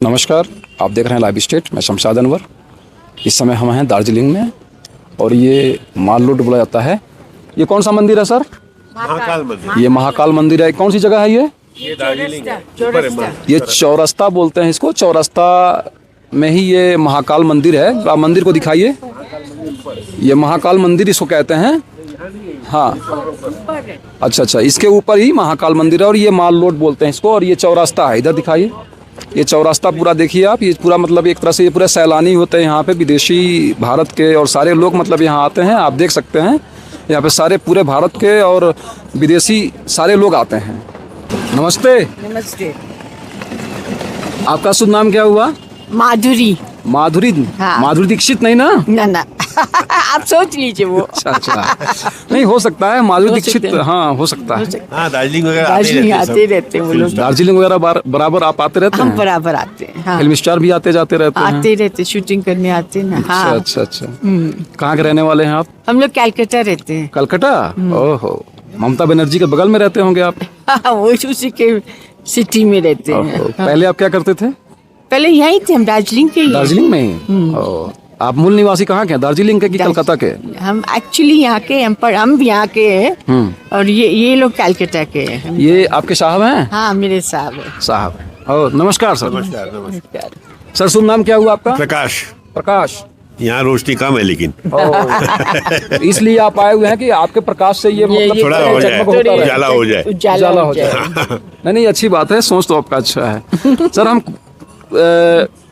नमस्कार, आप देख रहे हैं लाइव स्टेट। मैं शमशाद अनवर। इस समय हम हैं दार्जिलिंग में और ये माल रोड बोला जाता है। ये कौन सा मंदिर है सर? महाकाल मंदिर। ये महाकाल मंदिर है। कौन सी जगह है ये? दार्जिलिंग है। ये चौरस्ता बोलते हैं इसको। चौरस्ता में ही ये महाकाल मंदिर है। आप मंदिर को दिखाइए। ये महाकाल मंदिर इसको कहते हैं। हाँ, अच्छा, इसके ऊपर ही महाकाल मंदिर है और ये माल रोड बोलते हैं इसको। और ये चौरास्ता है, इधर दिखाइए। ये चौरास्ता पूरा देखिए आप। ये पूरा मतलब एक तरह से ये पूरा सैलानी होते हैं यहाँ पे, विदेशी, भारत के और सारे लोग मतलब यहाँ आते हैं। आप देख सकते हैं यहाँ पे सारे पूरे भारत के और विदेशी सारे लोग आते हैं। नमस्ते। नमस्ते। आपका शुभ नाम क्या हुआ? माधुरी। माधुरी? हाँ। माधुरी दीक्षित नहीं ना? ना आप सोच लीजिए वो। अच्छा नहीं, हो सकता है माधुरी दीक्षित। हाँ, हो सकता है। हाँ, दार्जिलिंग वगैरह दार्जिलिंग आते रहते हैं वो लोग। दार्जिलिंग वगैरह बराबर आप आते रहते हम हैं? बराबर आते हैं। हाँ। फिल्म स्टार भी आते जाते रहते हैं? आते रहते, शूटिंग करने आते हैं ना। हाँ। अच्छा। कहाँ के रहने वाले हैं आप? हम लोग कैलकाटा रहते हैं। कलकत्ता? ओहो, ममता बनर्जी के बगल में रहते होंगे आप। वो उसी के सिटी में रहते हैं। ओहो, पहले आप क्या करते थे? पहले यहीं थे हम, दार्जिलिंग के ही। दार्जिलिंग में ही? ओह, आप मूल निवासी कहाँ के हैं? दार्जिलिंग के कि कलकत्ता के? हम एक्चुअली यहाँ के हैं, पर हम भी यहाँ के हैं। और ये लोग कैलकाटा के हैं। ये आपके साहब हैं? हाँ, मेरे साहब है। साहब। ओह, नमस्कार सर। नमस्कार। सर, शुभ नाम क्या हुआ आपका? प्रकाश। प्रकाश। यहाँ रोशनी कम है लेकिन ओह, इसलिए आप आए हुए हैं कि आपके प्रकाश से ये मतलब थोड़ा हो जाए, जगमग होता रहे। उजाला हो जाए। उजाला हो जाए। नहीं, अच्छी बात है। सोच तो आपका अच्छा है। सर, हम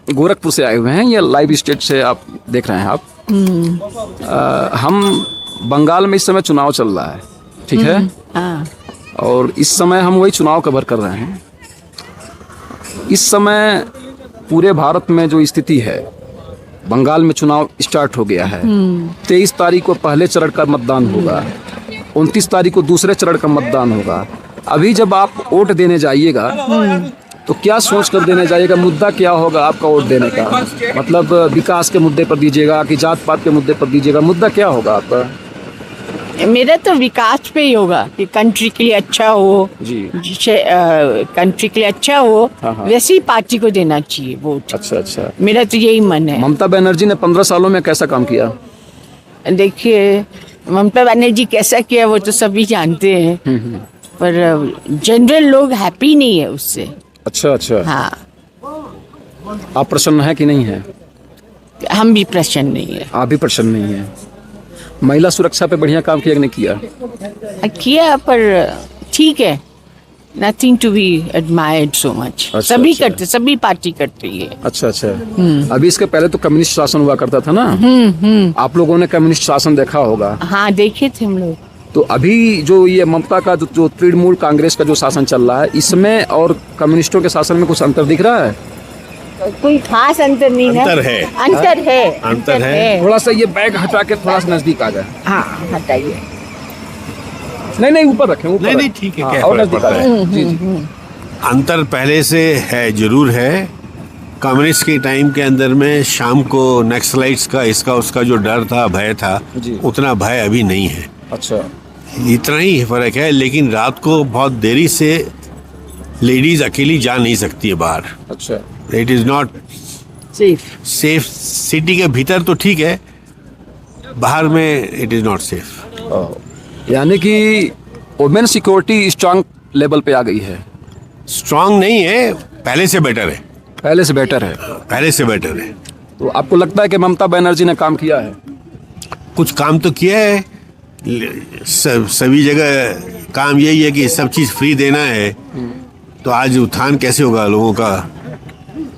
गोरखपुर से आए हुए हैं। ये लाइव स्टेट से आप देख रहे हैं आप। हम बंगाल में इस समय चुनाव चल रहा है, ठीक है? हाँ। और इस समय हम वही चुनाव कवर कर रहे हैं। इस समय पूरे भारत में जो स्थिति है, बंगाल में चुनाव स्टार्ट हो गया है। 23 तारीख को पहले चरण का मतदान होगा, 29 तारीख को दूसरे चरण का मतदान होगा। अभी जब आप वोट देने जाइएगा तो क्या सोच कर देने जाइएगा? मुद्दा क्या होगा आपका वोट देने का? मतलब विकास के मुद्दे पर दीजिएगा कि जात पात के मुद्दे पर दीजिएगा? मुद्दा क्या होगा आपका? मेरा तो विकास पे ही होगा कि कंट्री के लिए अच्छा हो जी। जिसे कंट्री के लिए अच्छा हो, हाँ। वैसी पार्टी को देना चाहिए वोट। अच्छा। मेरा तो यही मन है। ममता बनर्जी ने 15 सालों में कैसा काम किया? देखिए, ममता बनर्जी कैसा किया वो तो सभी जानते हैं। पर जनरल लोग हैप्पी नहीं है उससे। अच्छा। हाँ, आप प्रसन्न हैं कि नहीं है? हम भी प्रसन्न नहीं है। आप भी प्रसन्न नहीं है। महिला सुरक्षा पे बढ़िया काम किया कि नहीं किया? किया, पर ठीक है, nothing to be admired so much. अच्छा, सभी अच्छा। करते, सभी पार्टी करती है। अच्छा। अभी इसके पहले तो कम्युनिस्ट शासन हुआ करता था ना? आप लोगों ने कम्युनिस्ट शासन देखा होगा। हाँ, देखे थे हम लोग। तो अभी जो ये ममता का जो तृणमूल कांग्रेस का जो शासन चल रहा है, इसमें और कम्युनिस्टों के शासन में कुछ अंतर दिख रहा है? कोई खास अंतर नहीं है। अंतर है। थोड़ा सा ये बैग हटा के थोड़ा सा नजदीक आ जाए। हाँ, हटाइए। नहीं, ऊपर रखें, ऊपर नहीं, रखें। ठीक है, हाँ, क्या और फर्क नजदीक आ पड़ता जाए। जी। अंतर पहले से है, जरूर है। कम्युनिस्ट के टाइम के अंदर में शाम को नक्सलाइट्स का इसका उसका जो डर था, भय था, जी। उतना भय अभी नहीं है। अच्छा। इतना ही फर्क है। लेकिन रात को बहुत देरी से लेडीज अकेली जा नहीं सकती है बाहर। अच्छा। It is not safe. City के भीतर तो ठीक है, बाहर में इट इज नॉट सेफ। यानी कि वुमेन सिक्योरिटी स्ट्रांग लेवल पे आ गई है। स्ट्रांग नहीं है, पहले से बेटर है। पहले से बेटर है। पहले से बेटर है। तो आपको लगता है कि ममता बनर्जी ने काम किया है? कुछ काम तो किया है। सभी जगह काम यही है कि सब चीज़ फ्री देना है। तो आज उत्थान कैसे होगा लोगों का?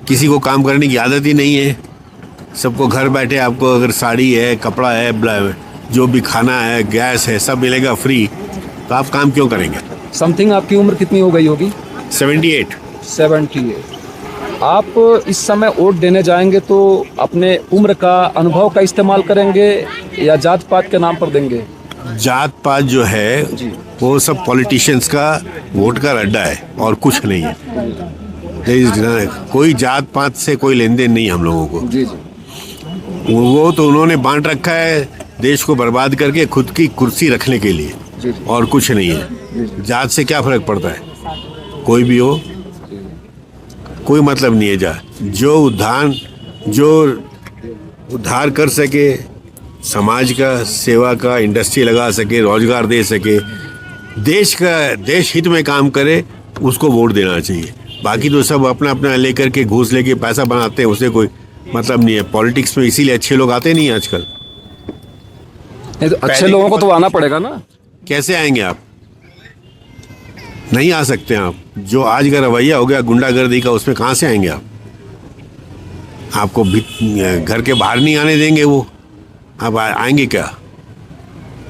किसी को काम करने की आदत ही नहीं है। सबको घर बैठे आपको अगर साड़ी है, कपड़ा है, जो भी खाना है, गैस है, सब मिलेगा फ्री, तो आप काम क्यों करेंगे? समथिंग आपकी उम्र कितनी हो गई होगी? 78। 78। आप इस समय वोट देने जाएंगे तो अपने उम्र का, अनुभव का इस्तेमाल करेंगे या जात पात के नाम पर देंगे? जात पात जो है वो सब पॉलिटिशियंस का वोट का अड्डा है और कुछ नहीं है। कोई जात पात से कोई लेन देन नहीं हम लोगों को। जी। वो तो उन्होंने बांट रखा है देश को बर्बाद करके खुद की कुर्सी रखने के लिए, और कुछ नहीं है। जात से क्या फर्क पड़ता है? कोई भी हो, कोई मतलब नहीं है। जो उद्धार कर सके, समाज का, सेवा का, इंडस्ट्री लगा सके, रोजगार दे सके, देश हित में काम करे, उसको वोट देना चाहिए। बाकी तो सब अपना अपना लेकर के घूस लेके पैसा बनाते हैं, उसे कोई मतलब नहीं है। पॉलिटिक्स में इसीलिए अच्छे लोग आते नहीं आजकल। नहीं तो अच्छे लोगों को तो आना पड़ेगा ना। कैसे आएंगे आप? नहीं आ सकते आप। जो आज का रवैया हो गया गुंडागर्दी का, उसमें कहाँ से आएंगे आप? आपको घर के बाहर नहीं आने देंगे वो, आप आएंगे क्या?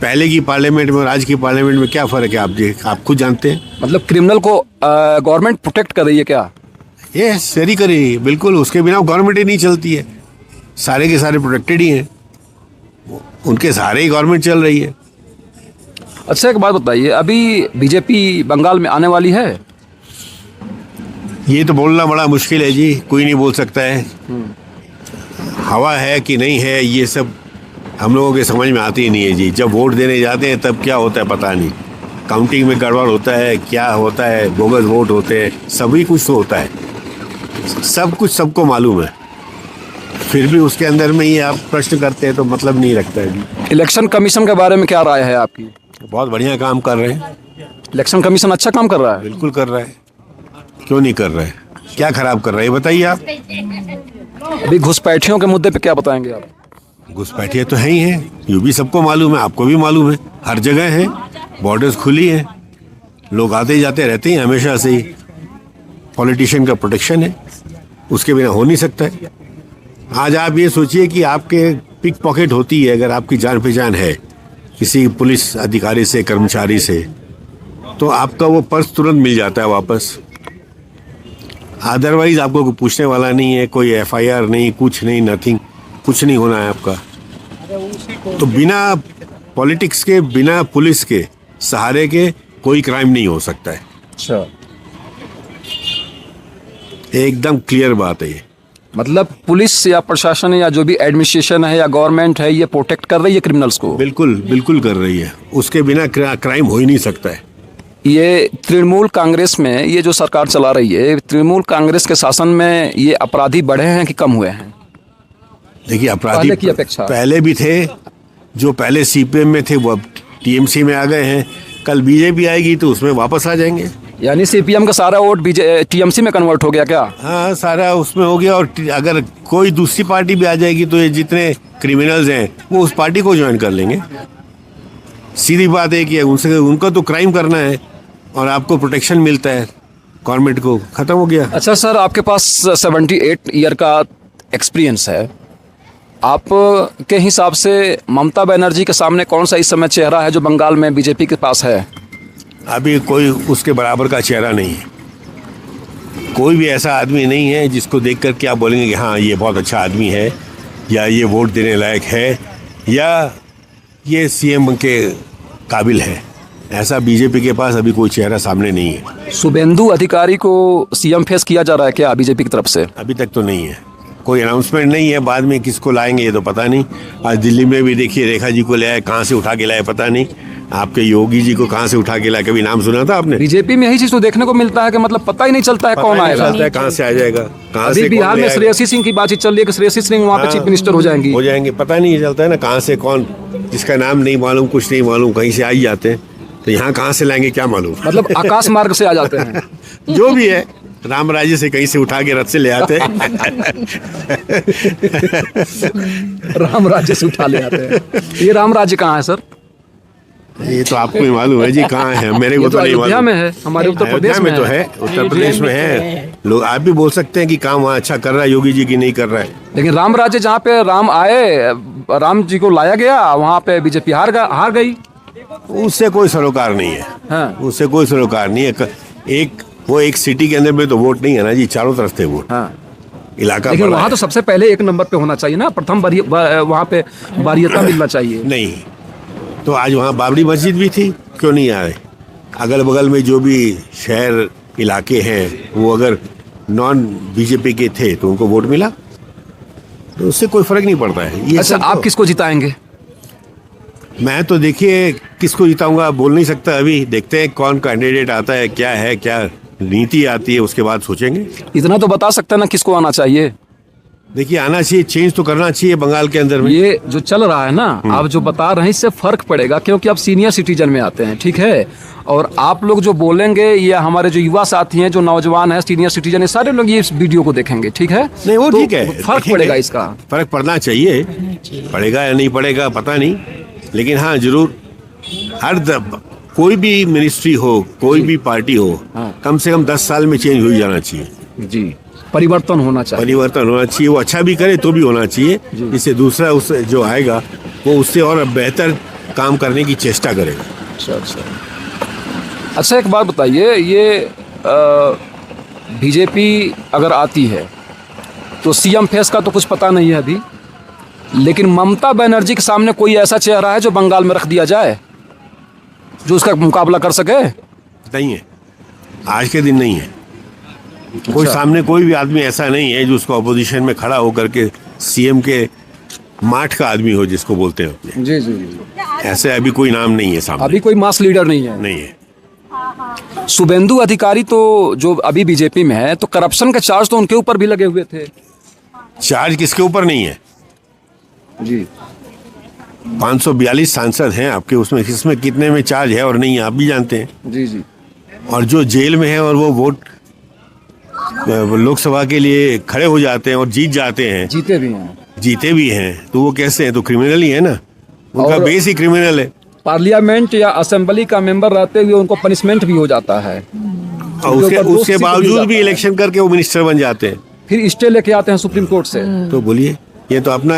पहले की पार्लियामेंट में और आज की पार्लियामेंट में क्या फ़र्क है आप खुद जानते हैं। मतलब क्रिमिनल को गवर्नमेंट प्रोटेक्ट कर रही है क्या? ये सही कर रही है, बिल्कुल। उसके बिना गवर्नमेंट ही नहीं चलती है। सारे के सारे प्रोटेक्टेड ही हैं, उनके सहारे ही गवर्नमेंट चल रही है। अच्छा, एक बात बताइए, अभी बीजेपी बंगाल में आने वाली है? ये तो बोलना बड़ा मुश्किल है जी, कोई नहीं बोल सकता है। हवा है कि नहीं है, ये सब हम लोगों के समझ में आती ही नहीं है जी। जब वोट देने जाते हैं तब क्या होता है पता नहीं। काउंटिंग में गड़बड़ होता है, क्या होता है, बोगस वोट होते हैं, सभी कुछ तो होता है। सब कुछ सबको मालूम है, फिर भी उसके अंदर में ये आप प्रश्न करते हैं तो मतलब नहीं रखता है जी। इलेक्शन कमीशन के बारे में क्या राय है आपकी? बहुत बढ़िया काम कर रहे हैं। इलेक्शन कमीशन अच्छा काम कर रहा है? बिल्कुल कर रहा है, क्यों नहीं कर रहा है? क्या खराब कर रहा है बताइए आप। अभी घुसपैठियों के मुद्दे पे क्या बताएंगे आप? घुसपैठिए तो है ही है, ये भी सबको मालूम है, आपको भी मालूम है। हर जगह है, बॉर्डर्स खुली है, लोग आते जाते रहते हैं हमेशा से ही। पॉलिटिशियन का प्रोटेक्शन है, उसके बिना हो नहीं सकता है। आज आप ये सोचिए कि आपके पिक पॉकेट होती है, अगर आपकी जान पहचान है किसी पुलिस अधिकारी से, कर्मचारी से, तो आपका वो पर्स तुरंत मिल जाता है वापस। अदरवाइज आपको कोई पूछने वाला नहीं है, कोई एफआईआर नहीं, कुछ नहीं, नथिंग, कुछ नहीं होना है आपका। तो बिना पॉलिटिक्स के, बिना पुलिस के सहारे के कोई क्राइम नहीं हो सकता है। अच्छा, एकदम क्लियर बात है ये। मतलब पुलिस या प्रशासन या जो भी एडमिनिस्ट्रेशन है या गवर्नमेंट है, ये प्रोटेक्ट कर रही है क्रिमिनल्स को? बिल्कुल बिल्कुल कर रही है, उसके बिना क्राइम हो ही नहीं सकता है। ये तृणमूल कांग्रेस में ये जो सरकार चला रही है, तृणमूल कांग्रेस के शासन में ये अपराधी बढ़े हैं कि कम हुए हैं? देखिए, अपराधी पहले की अपेक्षा पहले भी थे, जो पहले सीपीएम में थे वो अब टीएमसी में आ गए हैं। कल बीजेपी आएगी तो उसमें वापस आ जाएंगे। यानी सीपीएम का सारा वोट टीएमसी में कन्वर्ट हो गया क्या? हाँ, सारा उसमें हो गया। और अगर कोई दूसरी पार्टी भी आ जाएगी तो ये जितने क्रिमिनल्स हैं वो उस पार्टी को ज्वाइन कर लेंगे। सीधी बात है कि उनको तो क्राइम करना है और आपको प्रोटेक्शन मिलता है गवर्नमेंट को, खत्म हो गया। अच्छा सर, आपके पास 78 ईयर का एक्सपीरियंस है, आप के हिसाब से ममता बनर्जी के सामने कौन सा इस समय चेहरा है जो बंगाल में बीजेपी के पास है? अभी कोई उसके बराबर का चेहरा नहीं है। कोई भी ऐसा आदमी नहीं है जिसको देख कर के आप बोलेंगे कि हाँ ये बहुत अच्छा आदमी है, या ये वोट देने लायक है, या ये सीएम के काबिल है। ऐसा बीजेपी के पास अभी कोई चेहरा सामने नहीं है। शुभेंदु अधिकारी को सीएम फेस किया जा रहा है क्या बीजेपी की तरफ से? अभी तक तो नहीं है, कोई अनाउंसमेंट नहीं है। बाद में किसको लाएंगे ये तो पता नहीं। आज दिल्ली में भी देखिए, रेखा जी को ले आए, कहाँ से उठा के लाए पता नहीं। आपके योगी जी को कहाँ से उठा के लाए, कभी नाम सुना था आपने? बीजेपी में यही चीज तो देखने को मिलता है कि मतलब पता ही नहीं चलता है कौन आएगा, कहाँ से आ जाएगा, कहाँ अभी से। बिहार में श्रेयसी सिंह की बातचीत चल रही है कि श्रेयसी सिंह वहाँ पे चीफ मिनिस्टर हो जाएंगी। पता नहीं चलता है ना, कहाँ से कौन, जिसका नाम नहीं मालूम, कुछ नहीं मालूम, कहीं से आ ही जाते हैं। तो यहाँ कहाँ से लाएंगे क्या मालूम। मतलब आकाश मार्ग से आ जाते हैं। जो भी है, राम राज्य से कहीं से उठा के रथ से ले आते हैं। राम राज्य से उठा ले आते हैं। ये राम राज्य कहाँ है सर? ये तो आपको ही मालूम है जी कहाँ है, मेरे को तो नहीं मालूम। अयोध्या में है, हमारे उत्तर प्रदेश में तो है, उत्तर प्रदेश में है। लोग आप भी बोल सकते हैं कि काम वहाँ अच्छा कर रहा है योगी जी की नहीं कर रहा है। लेकिन राम राज्य जहाँ पे राम आए, राम जी को लाया गया, वहाँ पे बीजेपी हार गई। उससे कोई सरोकार नहीं है। हाँ। उससे कोई सरोकार नहीं है। एक सिटी के अंदर में तो वोट नहीं है ना जी, चारों तरफ थे वोट। हाँ। इलाका लेकिन वहाँ तो सबसे पहले एक नंबर पे होना चाहिए ना, प्रथम वहाँ पे वरीयता मिलना चाहिए। नहीं तो आज वहाँ बाबरी मस्जिद भी थी, क्यों नहीं आए? अगल बगल में जो भी शहर इलाके हैं वो अगर नॉन बीजेपी के थे तो उनको वोट मिला, तो उससे कोई फर्क नहीं पड़ता है। अच्छा, आप किसको जिताएंगे? मैं तो देखिए किसको जिताऊंगा बोल नहीं सकता, अभी देखते हैं कौन कैंडिडेट आता है, क्या है क्या नीति आती है उसके बाद सोचेंगे। इतना तो बता सकते हैं ना किसको आना चाहिए? देखिए, आना चाहिए, चेंज तो करना चाहिए बंगाल के अंदर में। ये जो चल रहा है ना, आप जो बता रहे हैं इससे फर्क पड़ेगा, क्योंकि आप सीनियर सिटीजन में आते हैं, ठीक है। और आप लोग जो बोलेंगे, ये हमारे जो युवा साथी हैं, जो नौजवान हैं, सीनियर सिटीजन है, सारे लोग ये इस वीडियो को देखेंगे, ठीक है। नहीं, वो तो ठीक है, फर्क देखेंगे। पड़ेगा इसका। फर्क पड़ना चाहिए, पड़ेगा या नहीं पड़ेगा पता नहीं, लेकिन हाँ जरूर कोई भी मिनिस्ट्री हो, कोई भी पार्टी हो, कम से कम 10 साल में चेंज हो ही जाना चाहिए जी। परिवर्तन होना चाहिए, परिवर्तन होना चाहिए। वो अच्छा भी करे तो भी होना चाहिए, इससे दूसरा उससे जो आएगा वो उससे और बेहतर काम करने की चेष्टा करेगा। अच्छा एक बात बताइए, ये बीजेपी अगर आती है तो सीएम फेस का तो कुछ पता नहीं है अभी, लेकिन ममता बनर्जी के सामने कोई ऐसा चेहरा है जो बंगाल में रख दिया जाए, जो उसका मुकाबला कर सके? नहीं है, आज के दिन नहीं है। कोई सामने कोई भी आदमी ऐसा नहीं है जो उसको अपोजिशन में खड़ा होकर के सीएम के माठ का आदमी हो, जिसको बोलते हैं अपने। जी जी जी। ऐसे अभी कोई नाम नहीं है सामने, अभी कोई मास लीडर नहीं है। नहीं है। शुभेंदु अधिकारी तो जो अभी बीजेपी में है, तो करप्शन के चार्ज तो उनके ऊपर भी लगे हुए थे। चार्ज किसके ऊपर नहीं है जी? 542 सांसद हैं आपके, उसमें किसमें कितने में चार्ज है और नहीं है आप भी जानते हैं। जी जी। और जो जेल में है और वो वोट लोकसभा के लिए खड़े हो जाते हैं और जीत जाते हैं, जीते भी हैं। जीते भी हैं, तो वो कैसे हैं? तो क्रिमिनल ही है ना, उनका और बेस ही क्रिमिनल है। पार्लियामेंट या असेंबली का मेंबर रहते हुए उनको पनिशमेंट भी हो जाता है, और उसके बावजूद भी इलेक्शन करके वो मिनिस्टर बन जाते हैं। फिर स्टे लेके आते हैं सुप्रीम कोर्ट से। तो बोलिए, ये तो अपना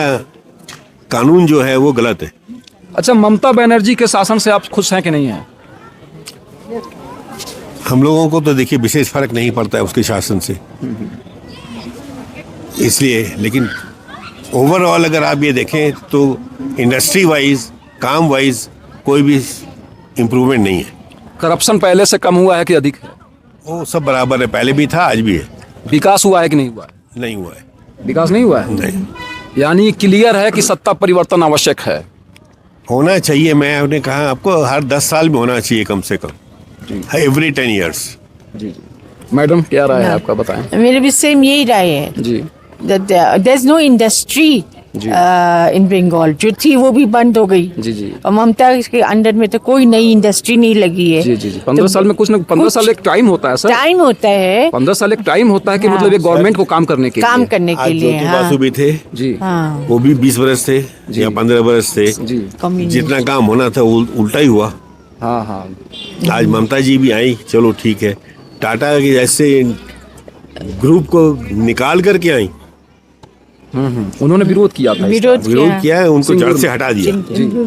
कानून जो है वो गलत है। अच्छा, ममता बनर्जी के शासन से आप खुश हैं कि नहीं हैं? हम लोगों को तो देखिए विशेष फर्क नहीं पड़ता है उसके शासन से, इसलिए। लेकिन ओवरऑल अगर आप ये देखें तो इंडस्ट्री वाइज, काम वाइज कोई भी इम्प्रूवमेंट नहीं है। करप्शन पहले से कम हुआ है कि अधिक है? वो सब बराबर है, पहले भी था, आज भी है। विकास हुआ है कि नहीं हुआ है? नहीं हुआ है। विकास नहीं हुआ है? नहीं यानी क्लियर है कि सत्ता परिवर्तन आवश्यक है। होना चाहिए। मैंने कहा आपको, हर 10 साल में होना चाहिए कम से कम, एवरी 10 years। जी जी। मैडम क्या राय है आपका, बताएं। मेरे भी सेम यही राय है जी that there's no industry in Bengal। जो थी वो भी बंद हो गई। जी जी। और ममता के अंडर में तो कोई नई इंडस्ट्री नहीं लगी है। जी जी जी। 15 साल में कुछ ना, 15 साल एक टाइम होता है सर। टाइम होता है, 15 साल एक टाइम होता है कि हाँ, मतलब एक गवर्नमेंट को काम करने के काम लिए। करने के आज लिए। ज्योति हाँ, बासु भी थे जी हाँ, वो भी 20 बरस थे या 15 बरस थे जी। जितना काम होना था उल्टा ही हुआ। हाँ हाँ। आज ममता जी भी आई, चलो ठीक है। टाटा के जैसे ग्रुप को निकाल करके आई, उन्होंने विरोध किया था इसका। विरोध किया है, उनको जड़ से हटा दिया।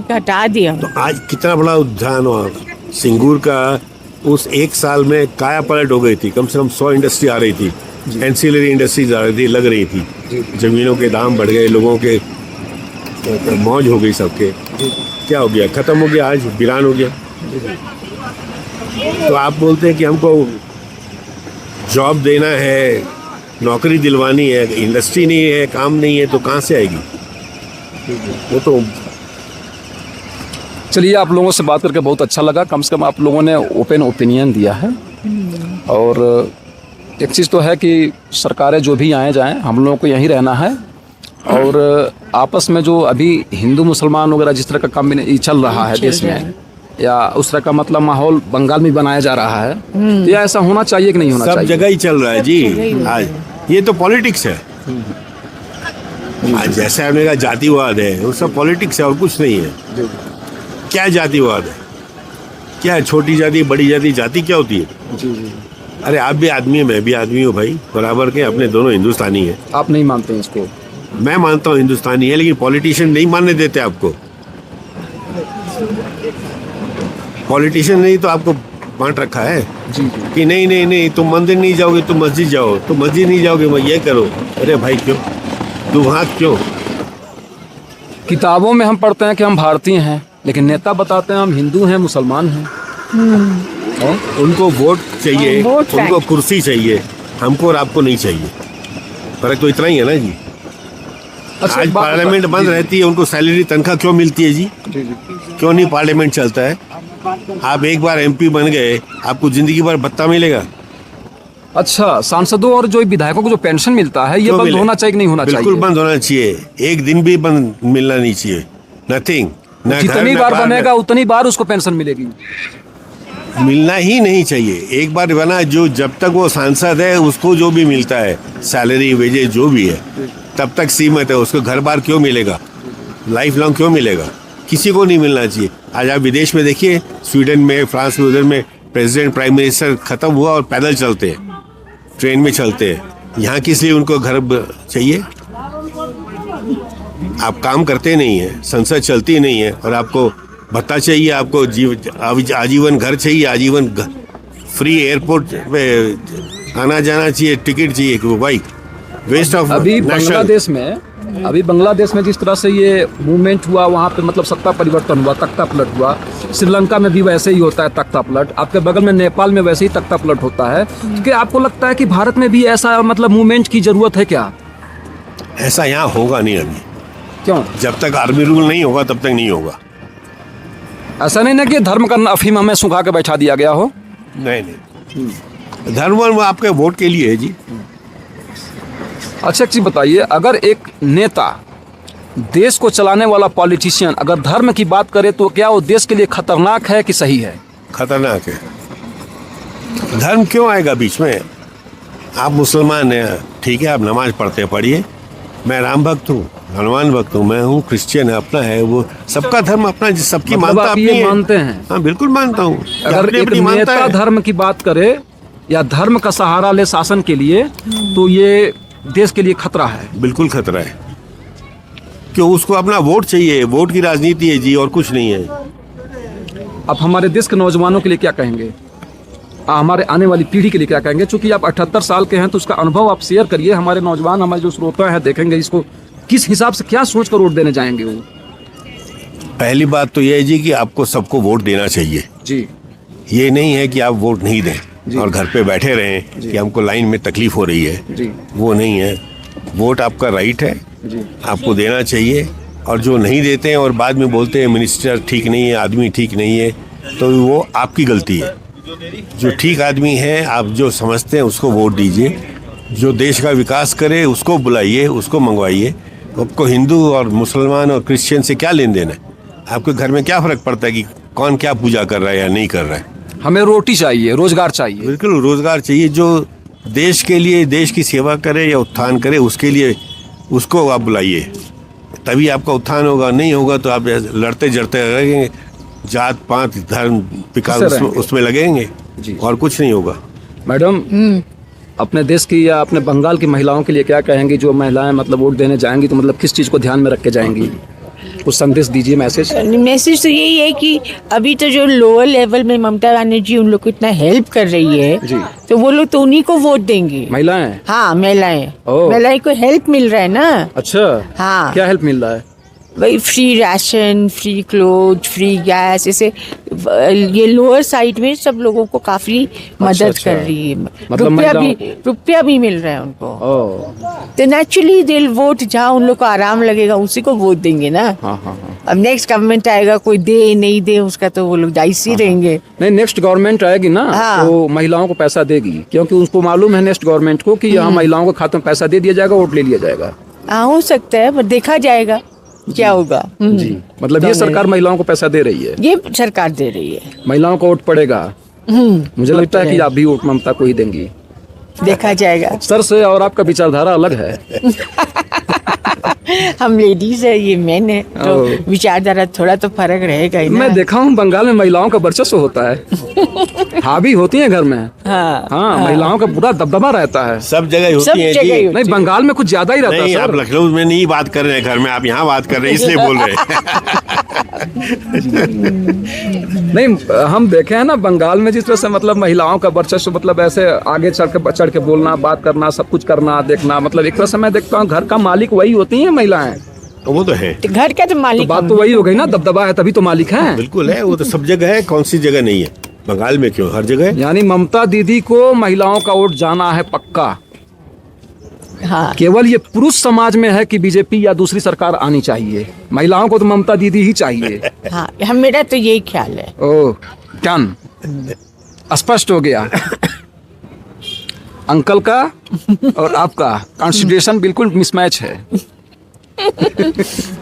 हटा दिया। तो आज कितना बड़ा उद्यान हुआ सिंगूर का। उस एक साल में काया पलट हो गई थी। कम से कम 100 इंडस्ट्री आ रही थी, एंसिलरी इंडस्ट्रीज आ रही थी, लग रही थी। जमीनों के दाम बढ़ गए, लोगों के मौज हो गई सबके। क्या हो गया? खत्म हो गया, आज वीरान हो गया। तो आप बोलते हैं कि हमको जॉब देना है, नौकरी दिलवानी है, इंडस्ट्री नहीं है, काम नहीं है, तो कहाँ से आएगी? वो तो चलिए, आप लोगों से बात करके बहुत अच्छा लगा। कम से कम आप लोगों ने ओपन ओपिनियन दिया है। और एक चीज़ तो है कि सरकारें जो भी आए जाएं, हम लोगों को यहीं रहना है। और आपस में जो अभी हिंदू मुसलमान वगैरह जिस तरह का कॉम्बिनेशन चल रहा है देश में, या उस तरह का मतलब माहौल बंगाल में बनाया जा रहा है, तो यह ऐसा होना चाहिए कि नहीं होना सब चाहिए? जगह ही चल रहा है जी। आज ये तो पॉलिटिक्स है। आज जैसे आपने कहा जातिवाद है, वो सब पॉलिटिक्स है और कुछ नहीं है। क्या जातिवाद है? क्या है? छोटी जाति, बड़ी जाति, जाति क्या होती है? जी जी। अरे आप भी आदमी है, मैं भी आदमी हूँ भाई, बराबर के। अपने दोनों हिंदुस्तानी है। आप नहीं मानते हैं इसको? मैं मानता हूँ हिंदुस्तानी है, लेकिन पॉलिटिशियन नहीं मानने देते आपको। पॉलिटिशियन नहीं तो आपको बांट रखा है जी कि नहीं नहीं नहीं, तुम मंदिर नहीं जाओगे, तुम मस्जिद जाओ, तुम मस्जिद नहीं जाओगे, मैं ये करो। अरे भाई क्यों? तू वहाँ क्यों? किताबों में हम पढ़ते हैं कि हम भारतीय हैं, लेकिन नेता बताते हैं हम हिंदू हैं, मुसलमान हैं। उनको वोट चाहिए, वोट उनको कुर्सी चाहिए, हमको और आपको नहीं चाहिए। फर्क तो इतना ही है ना जी। अच्छा, आज एक बात पार्लियामेंट बंद रहती है, उनको सैलरी तनख्वाह क्यों मिलती है जी? क्यों नहीं पार्लियामेंट चलता है? आप एक बार एमपी बन गए, आपको जिंदगी भर भत्ता मिलेगा? अच्छा, सांसदों और जो विधायकों को जो पेंशन मिलता है ये क्यों बंद मिले? होना चाहिए कि नहीं होना बिल्कुल चाहिए? बंद होना चाहिए, एक दिन भी बंद मिलना नहीं चाहिए, नथिंग। जितनी बार बनेगा उतनी बार उसको पेंशन मिलेगी। मिलना ही नहीं चाहिए, एक बार बना, जो जब तक वो सांसद है उसको जो भी मिलता है सैलरी वेजेस जो भी है तब तक सीमित है, उसको घर बार क्यों मिलेगा, लाइफ लॉन्ग क्यों मिलेगा, किसी को नहीं मिलना चाहिए। आज आप विदेश में देखिए, स्वीडन में, फ्रांस में, उधर में प्रेसिडेंट प्राइम मिनिस्टर खत्म हुआ और पैदल चलते हैं, ट्रेन में चलते हैं। यहाँ किस लिए उनको घर चाहिए? आप काम करते नहीं है, संसद चलती नहीं है और आपको भत्ता चाहिए, आपको आजीवन घर चाहिए, आजीवन फ्री एयरपोर्ट पे आना जाना चाहिए, टिकट चाहिए, भाई वेस्ट ऑफ। अभी बांग्लादेश में जिस तरह से ये मूवमेंट हुआ वहाँ पे मतलब सत्ता परिवर्तन हुआ, तख्ता पलट हुआ। श्रीलंका में भी वैसे ही होता है तख्ता पलट, आपके बगल में नेपाल में वैसे ही तख्ता पलट होता है। क्या आपको लगता है कि भारत में भी ऐसा मतलब मूवमेंट की जरूरत है क्या? ऐसा यहाँ होगा नहीं अभी, क्यों? जब तक आर्मी रूल नहीं होगा तब तक नहीं होगा। ऐसा नहीं ना कि धर्म का अफीम हमें सुखा के बैठा दिया गया हो। नहीं, धर्म आपके वोट के लिए है जी। अच्छा एक चीज बताइए, अगर एक नेता, देश को चलाने वाला पॉलिटिशियन अगर धर्म की बात करे तो क्या वो देश के लिए खतरनाक है कि सही है? खतरनाक है। धर्म क्यों आएगा बीच में? आप मुसलमान हैं, ठीक है, आप नमाज पढ़ते पढ़िए, मैं राम भक्त हूँ, हनुमान भक्त हूँ, मैं हूँ क्रिश्चियन है, अपना है वो, सबका धर्म अपना, सबकी मतलब मानता आप अपनी ये है। मानते हैं? हाँ बिल्कुल मानता हूँ। अगर अपनी एक अपनी मानता नेता है। धर्म की बात करे या धर्म का सहारा ले शासन के लिए तो ये देश के लिए खतरा है। बिल्कुल खतरा है, क्यों? उसको अपना वोट चाहिए, वोट की राजनीति है जी, और कुछ नहीं है। आप हमारे देश के नौजवानों के लिए क्या कहेंगे, हमारे आने वाली पीढ़ी के लिए क्या कहेंगे? चूंकि आप 78 साल के हैं तो उसका अनुभव आप शेयर करिए, हमारे नौजवान, हमारे जो श्रोता हैं देखेंगे इसको, किस हिसाब से क्या सोच कर वोट देने जाएंगे वो? पहली बात तो यह है जी कि आपको सबको वोट देना चाहिए जी। ये नहीं है कि आप वोट नहीं दें और घर पे बैठे रहें कि हमको लाइन में तकलीफ हो रही है जी। वो नहीं है। वोट आपका राइट है जी। आपको देना चाहिए, और जो नहीं देते हैं और बाद में बोलते हैं मिनिस्टर ठीक नहीं है, आदमी ठीक नहीं है, तो वो आपकी गलती है। जो ठीक आदमी है, आप जो समझते हैं उसको वोट दीजिए, जो देश का विकास करे उसको बुलाइए, उसको मंगवाइए। आपको हिंदू और मुसलमान और क्रिश्चियन से क्या लेन देन है? आपके घर में क्या फ़र्क पड़ता है कि कौन क्या पूजा कर रहा है या नहीं कर रहा है? हमें रोटी चाहिए, रोजगार चाहिए। बिल्कुल रोजगार चाहिए, जो देश के लिए, देश की सेवा करे या उत्थान करे, उसके लिए उसको आप बुलाइए, तभी आपका उत्थान होगा। नहीं होगा तो आप लड़ते जड़ते लगेंगे, जात पात धर्म विकास उसमें लगेंगे जी। और कुछ नहीं होगा। मैडम, अपने देश की या अपने बंगाल की महिलाओं के लिए क्या कहेंगी? जो महिलाएं मतलब वोट देने जाएंगी तो मतलब किस चीज़ को ध्यान में रख के जाएंगी? कुछ संदेश दीजिए, मैसेज। मैसेज तो यही है कि अभी तो जो लोअर लेवल में ममता बनर्जी उन लोग को इतना हेल्प कर रही है जी। तो वो लोग तो उन्हीं को वोट देंगे। महिलाएं? हाँ, महिलाएं। ओह। महिलाएं को हेल्प मिल रहा है ना। अच्छा, हाँ। क्या हेल्प मिल रहा है? वही free ration, free cloth, free gas, ऐसे ये लोअर साइड में सब लोगों को काफी मदद अच्छा। कर रही है। मतलब रुपया भी मिल रहा है उनको। ओह। तो नेचुरली दिल वोट जहाँ उन लोग को आराम लगेगा उसी को वोट देंगे ना। हाँ हाँ हाँ। अब नेक्स्ट गवर्नमेंट आएगा, कोई दे नहीं दे उसका तो वो लोग जायज ही रहेंगे। नहीं, नेक्स्ट गवर्नमेंट आएगी ना हाँ। तो महिलाओं को पैसा देगी, क्योंकि उसको मालूम है नेक्स्ट गवर्नमेंट को कि यहाँ महिलाओं के खाते में पैसा दे दिया जाएगा, वोट ले लिया जाएगा। हाँ, हो सकता है, पर देखा जाएगा क्या होगा। जी, मतलब ये सरकार महिलाओं को पैसा दे रही है, ये सरकार दे रही है, महिलाओं को वोट पड़ेगा। मुझे लगता है कि आप भी वोट ममता को ही देंगी। देखा जाएगा। सर से और आपका विचारधारा अलग है। हम लेडीज है, ये मेन है, तो विचारधारा थोड़ा तो फर्क रहेगा ही ना। मैं देखा हूँ बंगाल में महिलाओं का वर्चस्व होता है, हावी होती है घर में। हाँ, हाँ, महिलाओं का पूरा दबदबा रहता है। सब जगह सब होती है जगह जी। ही नहीं, बंगाल में कुछ ज्यादा ही रहता नहीं, है आप सर। लखनऊ में नहीं बात कर रहे हैं, घर में आप यहाँ बात कर रहे हैं इसलिए बोल रहे हैं। नहीं, हम देखे हैं ना बंगाल में जिस तरह से मतलब महिलाओं का वर्चस्व, मतलब ऐसे आगे चढ़ के बोलना, बात करना, सब कुछ करना, देखना, मतलब एक तरह से मैं देखता हूँ घर का मालिक वही होती है महिलाएं। वो तो है, तो घर का तो तो मालिक बात तो वही हो गई ना, दबदबा है तभी तो मालिक हैं। बिल्कुल है, वो तो सब जगह है, कौन सी जगह नहीं है? बंगाल में क्यों, हर जगह है। यानी ममता दीदी को महिलाओं का वोट जाना है पक्का। हाँ, केवल ये पुरुष समाज में है कि बीजेपी या दूसरी सरकार आनी चाहिए, महिलाओं को तो ममता दीदी ही चाहिए। हाँ, हम मेरा तो यही ख्याल है। ओह, डन, स्पष्ट हो गया। अंकल का और आपका कॉन्स्टिट्यूशन बिल्कुल मिसमैच है।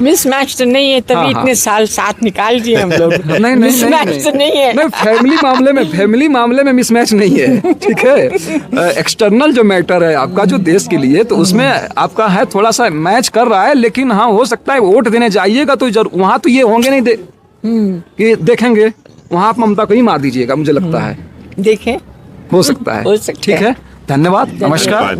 मिसमैच तो नहीं है, तभी हाँ, इतने साल साथ निकाल दिए हम लोग। नहीं मिसमैच तो नहीं है। नहीं, फैमिली मामले में मिसमैच नहीं है, ठीक है। एक्सटर्नल जो मैटर है आपका जो देश के लिए, तो उसमें आपका है थोड़ा सा मैच कर रहा है, लेकिन हाँ हो सकता है वोट देने जाइएगा तो वहाँ तो ये होंगे नहीं कि देखेंगे, वहाँ आप ममता को ही मार दीजिएगा, मुझे लगता है देखें, हो सकता है। हो सकता ठीक है, धन्यवाद, नमस्कार। नमस्कार।